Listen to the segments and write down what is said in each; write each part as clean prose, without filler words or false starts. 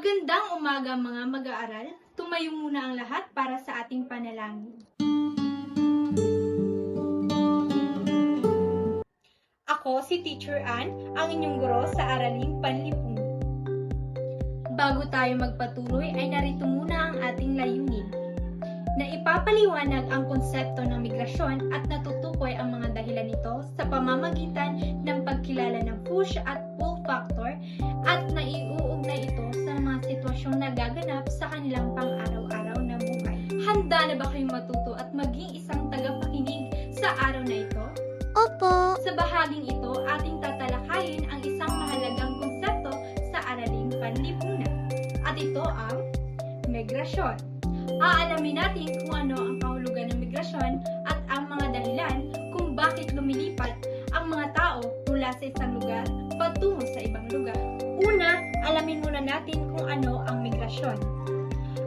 Magandang umaga mga mag-aaral. Tumayo muna ang lahat para sa ating panalangin. Ako si Teacher Ann, ang inyong guro sa Araling Panlipunan. Bago tayo magpatuloy ay narito muna ang ating layunin. Na ipapaliwanag ang konsepto ng migrasyon at natutukoy ang mga dahilan nito sa pamamagitan ng pagkilala ng push at pull factor at naiuugnay ito sa mga sitwasyong nagaganap sa kanilang pang-araw-araw na buhay. Handa na ba kayong matuto at maging isang tagapakinig sa araw na ito? Opo. Sa bahaging ito, ating tatalakayin ang isang mahalagang konsepto sa Araling Panlipunan. At ito ang migrasyon. Aalamin natin kung ano ang kahulugan ng migrasyon at ang mga dahilan kung bakit lumilipat ang mga tao mula sa isang lugar patungo sa ibang lugar. Una, alamin muna natin kung ano ang migrasyon.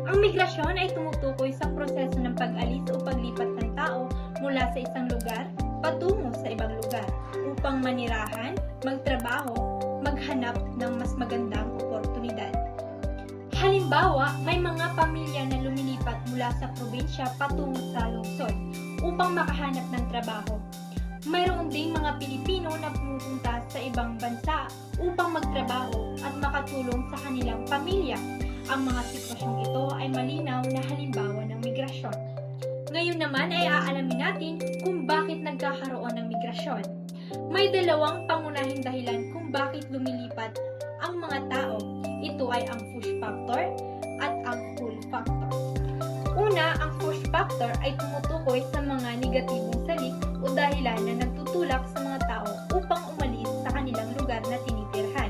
Ang migrasyon ay tumutukoy sa proseso ng pag-alis o paglipat ng tao mula sa isang lugar patungo sa ibang lugar upang manirahan, magtrabaho, maghanap ng mas magandang oportunidad. Halimbawa, may mga pamilya na lumilipat mula sa probinsya patungo sa lungsod upang makahanap ng trabaho. Mayroon ding mga Pilipino na pumupunta sa ibang bansa upang magtrabaho at makatulong sa kanilang pamilya. Ang mga sitwasyong ito ay malinaw na halimbawa ng migrasyon. Ngayon naman ay aalamin natin kung bakit nagkakaroon ng migrasyon. May dalawang pangunahing dahilan kung bakit lumilipat ang mga tao. Ito ay ang push factor at ang pull factor. Una, ang push factor ay tumutukoy sa mga negatibong salik o dahilan na nagtutulak sa mga tao upang umalis sa kanilang lugar na tinitirhan.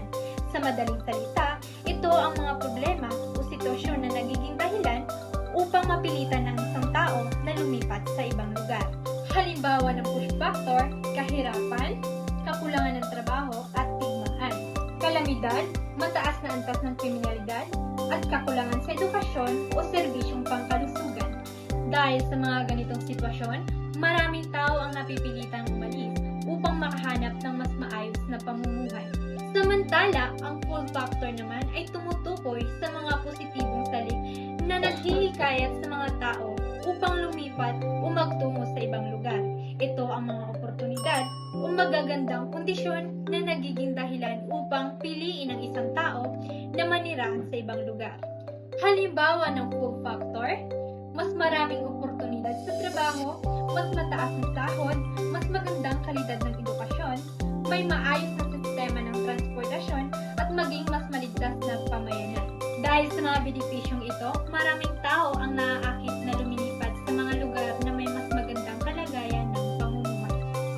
Sa madaling salita, ito ang mga problema o sitwasyon na nagiging dahilan upang mapilitan ng isang tao na lumipat sa ibang lugar. Halimbawa ng push factor, kahirapan, kakulangan ng trabaho at digmaan. Kalamidad, mataas na antas ng kriminalidad, at kakulangan sa edukasyon o serbisyong pangkalusugan. Dahil sa mga ganitong sitwasyon, maraming tao ang napipilitang umalis upang makahanap ng mas maayos na pamumuhay. Samantala, ang pull factor naman ay tumutukoy sa mga positibong salik na naghihikayat sa mga tao upang lumipat o magtungo sa ibang lugar. Ito ang mga oportunidad o magagandang kondisyon na nagiging dahilan upang piliin ang isang tao na manirahan sa ibang lugar. Halimbawa ng pull factor, mas maraming oportunidad sa trabaho, mas mataas na sahod, mas magandang kalidad ng edukasyon, may maayos na sistema ng transportasyon, at maging mas maligtas na pamayanan. Dahil sa mga benepisyong ito, maraming tao ang naaakit na lumilipat sa mga lugar na may mas magandang kalagayan ng pamumuhay.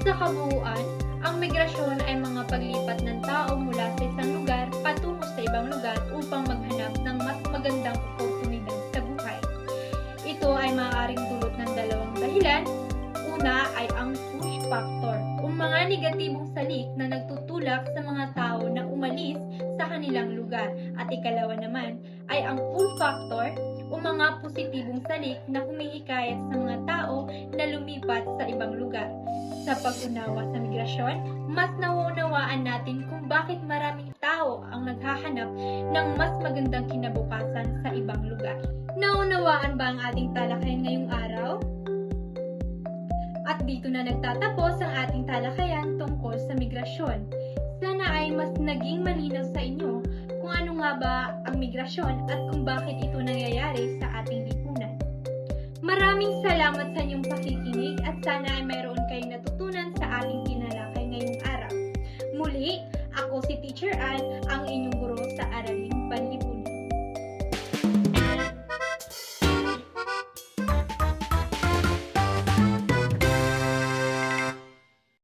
Sa kabuuan, ang migrasyon ay mga paglipat ng tao mula sa isang lugar patungo sa ibang lugar upang maghanap ng mas magandang oportunidad sa buhay. Ito ay maaaring dulot ng dalawang dahilan. Una ay ang push factor o mga negatibong salik na nagtutulak sa mga tao na umalis sa kanilang lugar. At ikalawa naman ay ang pull factor o mga positibong salik na humihikayat sa mga tao na lumipat sa ibang lugar. Sa pag-unawa sa migrasyon, mas nauunawaan natin kung bakit maraming tao ang naghahanap ng mas magandang kinabukasan sa ibang lugar. Naunawaan ba ang ating talakayan ngayong araw? At dito na nagtatapos ang ating talakayan tungkol sa migrasyon. Sana ay mas naging malinaw sa inyo kung ano nga ba ang migrasyon at kung bakit ito nangyayari sa ating lipunan. Maraming salamat sa inyong pakikinig at sana ay mayroon kayong natutunan sa ating tinalakay ngayong araw. Muli, ako si Teacher Ann, ang inyong guro sa Araling Panlipunan.